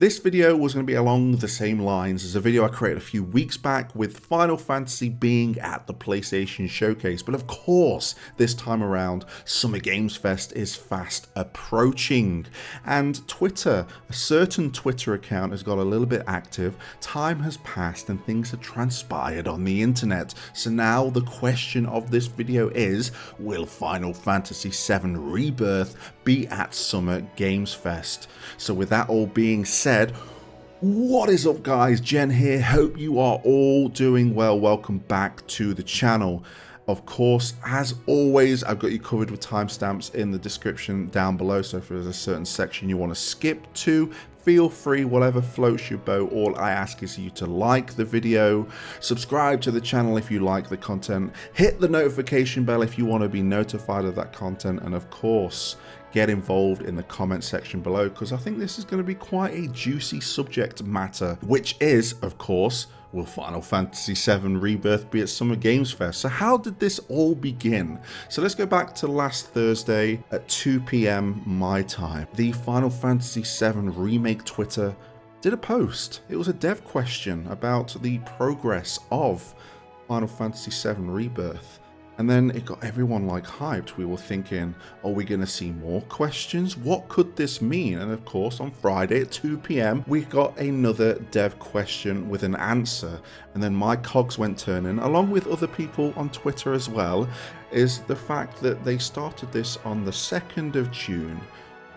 This video was going to be along the same lines as a video I created a few weeks back with Final Fantasy being at the PlayStation Showcase, but of course this time around Summer Games Fest is fast approaching, and Twitter, a certain Twitter account has got a little bit active, time has passed and things have transpired on the internet. So now the question of this video is, will Final Fantasy VII Rebirth be at Summer Games Fest? So with that all being said, what is up guys, Jen here, hope you are all doing well. Welcome back to the channel. Of course, as always, I've got you covered with timestamps in the description down below, so if there's a certain section you want to skip to, feel free, whatever floats your boat. All I ask is you to like the video, subscribe to the channel if you like the content, hit the notification bell if you want to be notified of that content, and of course, get involved in the comment section below, because I think this is going to be quite a juicy subject matter, which is, of course, will Final Fantasy VII Rebirth be at Summer Games Fest? So how did this all begin? So let's go back to last Thursday at 2 PM my time. The Final Fantasy VII Remake Twitter did a post. It was a dev question about the progress of Final Fantasy VII Rebirth. And then it got everyone like hyped. We were thinking, are we going to see more questions? What could this mean? And of course, on Friday at 2 PM, we got another dev question with an answer. And then my cogs went turning, along with other people on Twitter as well, is the fact that they started this on the 2nd of June.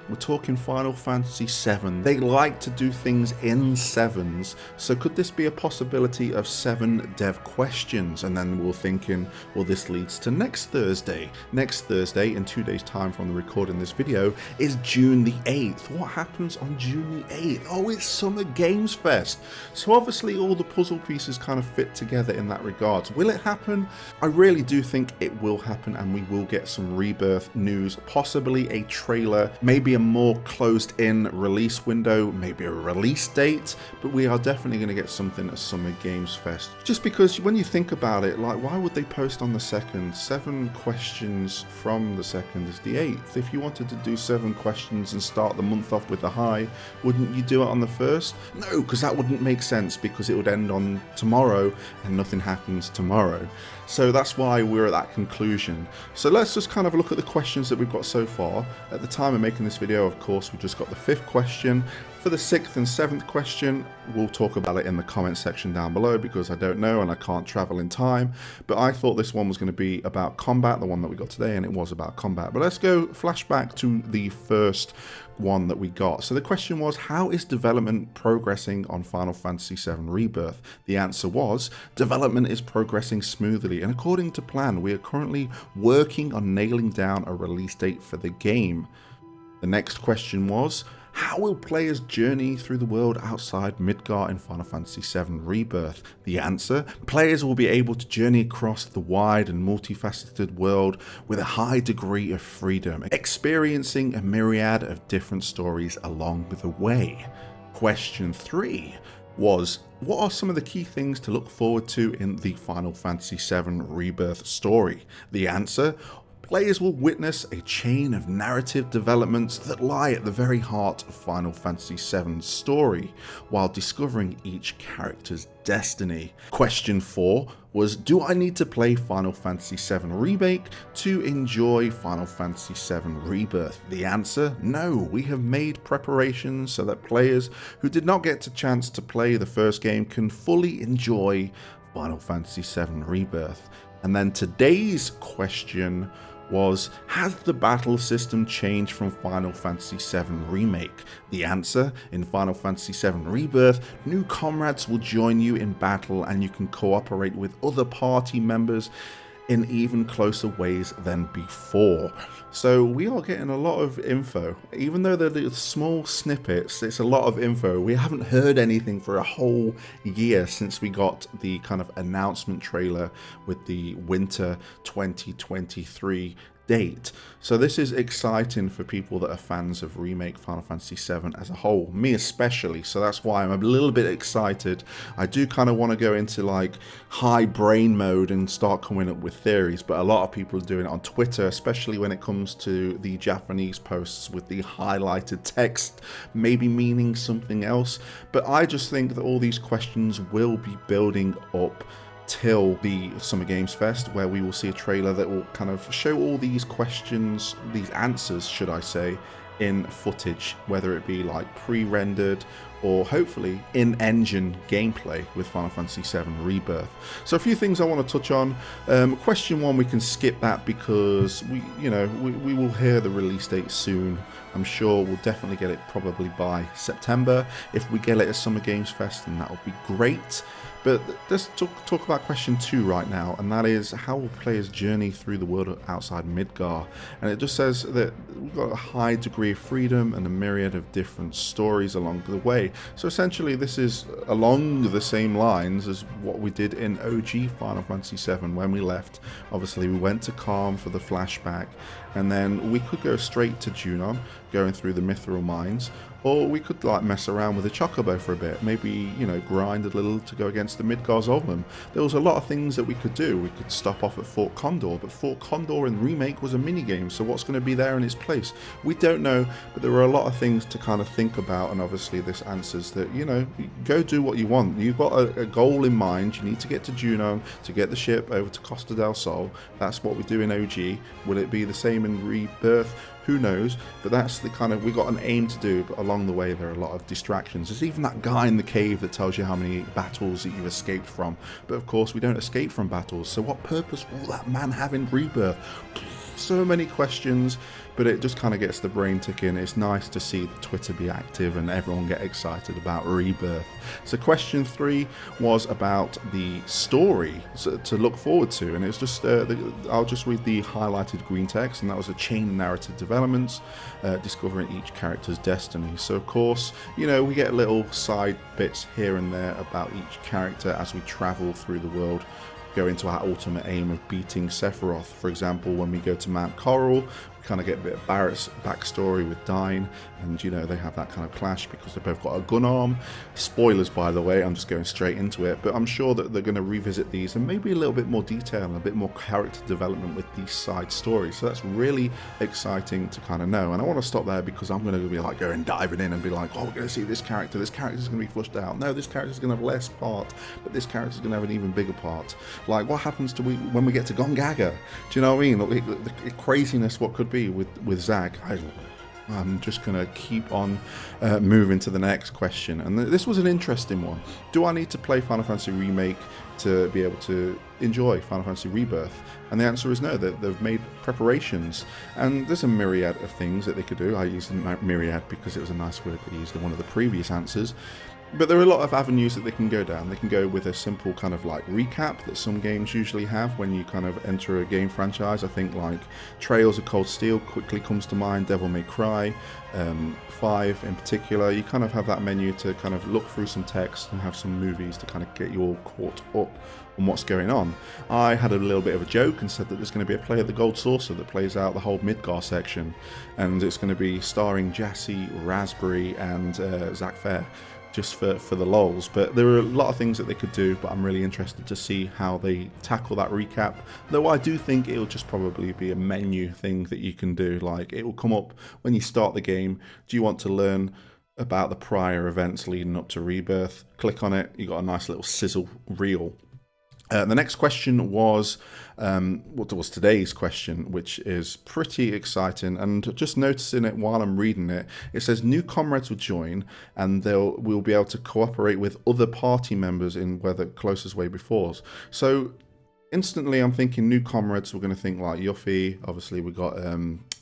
We're talking Final Fantasy VII. They like to do things in sevens, so could this be a possibility of 7 dev questions? And then we're thinking, well, this leads to next Thursday. Next Thursday, in 2 days' time from the recording this video, is June the 8th. What happens on June the 8th? Oh, it's Summer Games Fest. So obviously all the puzzle pieces kind of fit together in that regard. Will it happen? I really do think it will happen, and we will get some Rebirth news, possibly a trailer, maybe a more closed-in release window, maybe a release date, but we are definitely going to get something at Summer Games Fest. Just because when you think about it, like, why would they post on the 2nd? 7 questions from the 2nd is the 8th. If you wanted to do 7 questions and start the month off with a high, wouldn't you do it on the 1st? No, because that wouldn't make sense, because it would end on tomorrow and nothing happens tomorrow. So that's why we're at that conclusion. So let's just kind of look at the questions that we've got so far. At the time of making this video, of course, we've just got the 5th question. For the 6th and 7th question, we'll talk about it in the comment section down below, because I don't know and I can't travel in time. But I thought this one was going to be about combat, the one that we got today, and it was about combat. But let's go flashback to the first one that we got. So the question was, how is development progressing on Final Fantasy VII Rebirth? The answer was, development is progressing smoothly, and according to plan, we are currently working on nailing down a release date for the game. The next question was, how will players journey through the world outside Midgar in Final Fantasy VII Rebirth? The answer, players will be able to journey across the wide and multifaceted world with a high degree of freedom, experiencing a myriad of different stories along the way. Question 3 was, what are some of the key things to look forward to in the Final Fantasy VII Rebirth story? The answer, players will witness a chain of narrative developments that lie at the very heart of Final Fantasy VII's story, while discovering each character's destiny. Question 4 was, do I need to play Final Fantasy VII Remake to enjoy Final Fantasy VII Rebirth? The answer, no. We have made preparations so that players who did not get a chance to play the first game can fully enjoy Final Fantasy VII Rebirth. And then today's question was, has the battle system changed from Final Fantasy VII Remake? The answer, in Final Fantasy VII Rebirth, new comrades will join you in battle and you can cooperate with other party members in even closer ways than before. So we are getting a lot of info. Even though they're small snippets, it's a lot of info. We haven't heard anything for a whole year since we got the kind of announcement trailer with the winter 2023 date. So this is exciting for people that are fans of Remake Final Fantasy VII as a whole, me especially, so that's why I'm a little bit excited. I do kind of want to go into like high brain mode and start coming up with theories, but a lot of people are doing it on Twitter, especially when it comes to the Japanese posts with the highlighted text maybe meaning something else. But I just think that all these questions will be building up till the Summer Games Fest, where we will see a trailer that will kind of show all these questions, these answers, should I say, in footage, whether it be like pre-rendered or hopefully in-engine gameplay with Final Fantasy VII Rebirth. So a few things I want to touch on. Question 1, we can skip that because we will hear the release date soon. I'm sure we'll definitely get it probably by September. If we get it at Summer Games Fest, then that would be great. But let's talk about question 2 right now, and that is how will players journey through the world outside Midgar. And it just says that we've got a high degree of freedom and a myriad of different stories along the way. So essentially this is along the same lines as what we did in OG Final Fantasy VII when we left. Obviously we went to Calm for the flashback, and then we could go straight to Junon, going through the Mithril Mines, or we could like mess around with the Chocobo for a bit, maybe, grind a little to go against the Midgar Zolman. There was a lot of things that we could do. We could stop off at Fort Condor, but Fort Condor in Remake was a minigame, so what's going to be there in its place? We don't know, but there are a lot of things to kind of think about, and obviously this answers that, go do what you want. You've got a goal in mind. You need to get to Junon to get the ship over to Costa del Sol. That's what we do in OG. Will it be the same in Rebirth? Who knows? But that's the kind of, we got an aim to do, but along the way there are a lot of distractions. There's even that guy in the cave that tells you how many battles that you've escaped from. But of course we don't escape from battles, so what purpose will that man have in Rebirth? So many questions, but it just kind of gets the brain ticking. It's nice to see the Twitter be active and everyone get excited about Rebirth. So question 3 was about the story to look forward to, and it's just I'll just read the highlighted green text, and that was a chain narrative developments, discovering each character's destiny. So of course, we get little side bits here and there about each character as we travel through the world, go into our ultimate aim of beating Sephiroth. For example, when we go to Mount Coral, we kind of get a bit of Barrett's backstory with Dyne, and they have that kind of clash because they've both got a gun arm. Spoilers, by the way, I'm just going straight into it, but I'm sure that they're going to revisit these and maybe a little bit more detail and a bit more character development with these side stories. So that's really exciting to kind of know. And I want to stop there because I'm going to be like going diving in and be like, oh, we're going to see this character's going to be flushed out. No, this character's going to have less part, but this character's going to have an even bigger part. Like, what happens to when we get to Gongaga? Do you know what I mean? The craziness what could be with Zag. I'm just going to keep on moving to the next question. And this was an interesting one. Do I need to play Final Fantasy Remake to be able to enjoy Final Fantasy Rebirth? And the answer is no, that they've made preparations. And there's a myriad of things that they could do. I used myriad because it was a nice word they used in one of the previous answers. But there are a lot of avenues that they can go down. They can go with a simple kind of like recap that some games usually have when you kind of enter a game franchise. I think like Trails of Cold Steel quickly comes to mind, Devil May Cry 5 in particular. You kind of have that menu to kind of look through some text and have some movies to kind of get you all caught up on what's going on. I had a little bit of a joke and said that there's going to be a Play of the Gold Saucer that plays out the whole Midgar section, and it's going to be starring Jassy, Raspberry and Zach Fair, just for the lols. But there are a lot of things that they could do, but I'm really interested to see how they tackle that recap, though I do think it'll just probably be a menu thing that you can do. Like, it will come up when you start the game. Do you want to learn about the prior events leading up to Rebirth? Click on it, you got a nice little sizzle reel. The next question was what was today's question, which is pretty exciting, and just noticing it while I'm reading it, it says new comrades will join and we'll be able to cooperate with other party members in where the closest way before. So instantly I'm thinking new comrades, we're going to think like Yuffie, obviously we got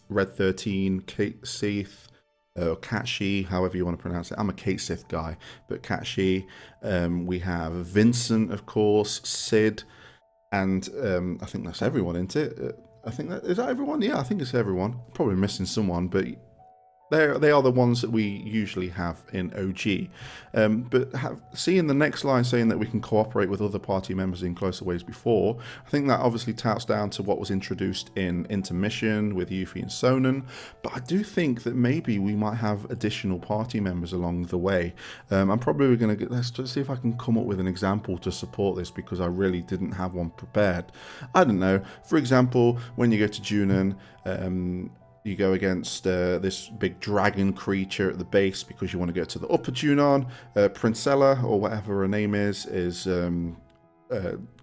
Red 13, Kate Seath, or Katshi, however you want to pronounce it. I'm a Kate Sith guy, but Katshi. We have Vincent, of course, Sid, and I think that's everyone, isn't it? I think is that everyone? Yeah, I think it's everyone. Probably missing someone, but They are the ones that we usually have in OG. But seeing the next line saying that we can cooperate with other party members in closer ways before, I think that obviously touts down to what was introduced in Intermission with Yuffie and Sonnen. But I do think that maybe we might have additional party members along the way. I'm probably going to let's see if I can come up with an example to support this, because I really didn't have one prepared. I don't know. For example, when you go to Junon, you go against this big dragon creature at the base because you want to get to the upper Junon. Princella, or whatever her name is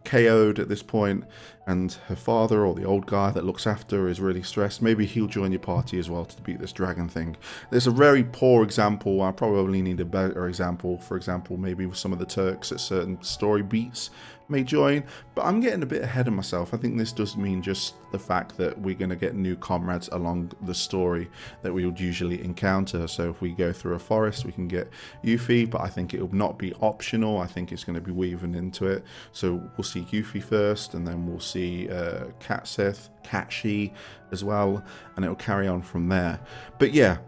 KO'd at this point, and her father, or the old guy that looks after her, is really stressed. Maybe he'll join your party as well to beat this dragon thing. There's a very poor example. I probably need a better example. For example, maybe with some of the Turks at certain story beats may join, but I'm getting a bit ahead of myself. I think this does mean just the fact that we're going to get new comrades along the story that we would usually encounter. So if we go through a forest, we can get Yuffie, but I think it will not be optional. I think it's going to be weaving into it. So we'll see Yuffie first, and then we'll see Katsith, Katshi as well, and it'll carry on from there. But yeah,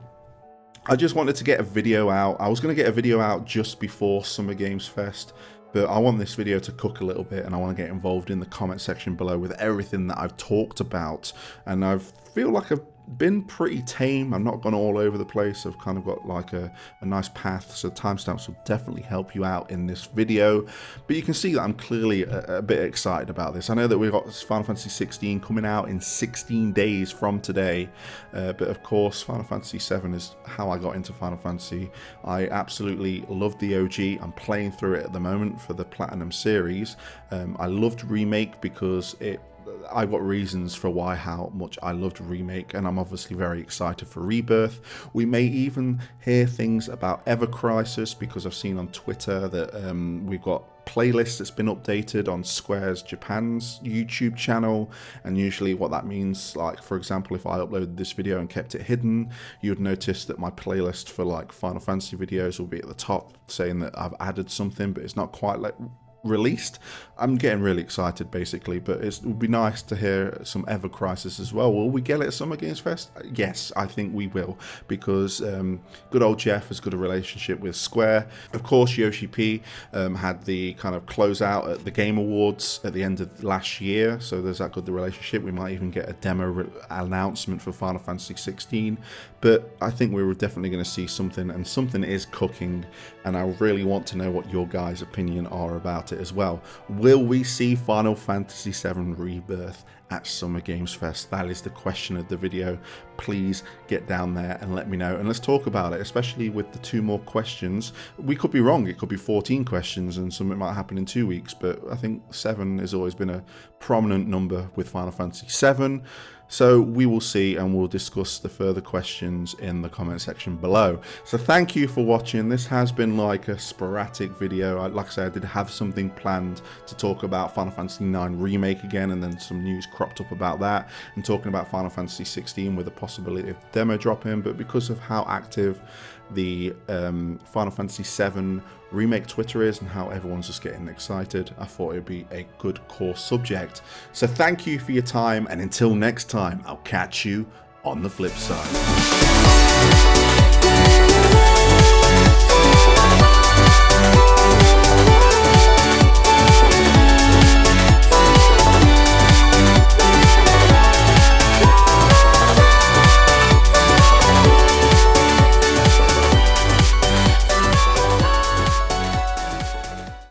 I just wanted to get a video out. I was going to get a video out just before Summer Games Fest, but I want this video to cook a little bit, and I want to get involved in the comment section below with everything that I've talked about. And I feel like I've been pretty tame. I'm not gone all over the place. I've kind of got like a nice path, so timestamps will definitely help you out in this video. But you can see that I'm clearly a bit excited about this. I know that we've got Final Fantasy 16 coming out in 16 days from today, but of course Final Fantasy 7 is how I got into Final Fantasy. I absolutely loved the OG. I'm playing through it at the moment for the Platinum series. I loved Remake because I've got reasons for how much I loved Remake, and I'm obviously very excited for Rebirth. We may even hear things about Ever Crisis, because I've seen on Twitter that we've got playlists that's been updated on Square's Japan's YouTube channel, and usually what that means, like for example, if I uploaded this video and kept it hidden, you'd notice that my playlist for like Final Fantasy videos will be at the top saying that I've added something, but it's not quite like released. I'm getting really excited basically, but it would be nice to hear some Ever Crisis as well. Will we get it at Summer Games Fest? Yes, I think we will, because good old Jeff has got a relationship with Square. Of course, Yoshi P had the kind of closeout at the Game Awards at the end of last year, so there's that good relationship. We might even get a demo announcement for Final Fantasy 16, but I think we were definitely going to see something, and something is cooking, and I really want to know what your guys' opinion are about it as well. Will we see Final Fantasy 7 Rebirth at Summer Games Fest? That is the question of the video. Please get down there and let me know, and let's talk about it, especially with the 2 more questions. We could be wrong, it could be 14 questions and something might happen in 2 weeks, but I think 7 has always been a prominent number with Final Fantasy 7. So we will see, and we'll discuss the further questions in the comment section below. So thank you for watching. This has been like a sporadic video. Like I said, I did have something planned to talk about Final Fantasy 9 Remake again, and then some news cropped up about that, and talking about Final Fantasy 16 with the possibility of demo dropping. But because of how active the Final Fantasy 7 Remake Twitter is and how everyone's just getting excited, I thought it would be a good core subject. So thank you for your time, and until next time, I'll catch you on the flip side.